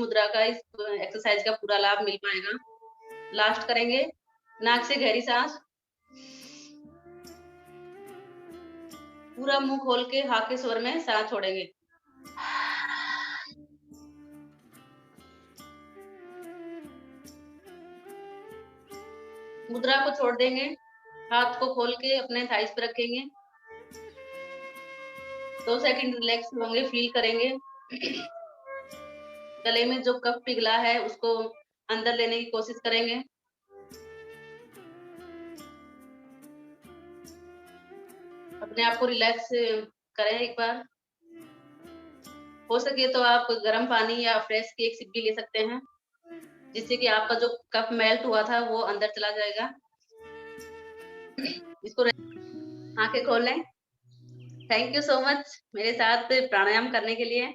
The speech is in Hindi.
मुद्रा का इस एक्सरसाइज का पूरा लाभ मिल पाएगा। लास्ट करेंगे, नाक से गहरी साँस। पूरा मुँह खोल के हा के स्वर में साँस छोड़ेंगे। मुद्रा को छोड़ देंगे, हाथ को खोल के अपने थाइस पे रखेंगे। 2 सेकंड रिलैक्स होंगे, फील करेंगे। गले में जो कफ पिघला है उसको अंदर लेने की कोशिश करेंगे। अपने आप को रिलैक्स करें एक बार। हो सके तो आप गर्म पानी या फ्रेश की एक सिप भी ले सकते हैं, जिससे कि आपका जो कफ मेल्ट हुआ था वो अंदर चला जाएगा। इसको आँखें खोल लें। थैंक यू सो मच मेरे साथ प्राणायाम करने के लिए।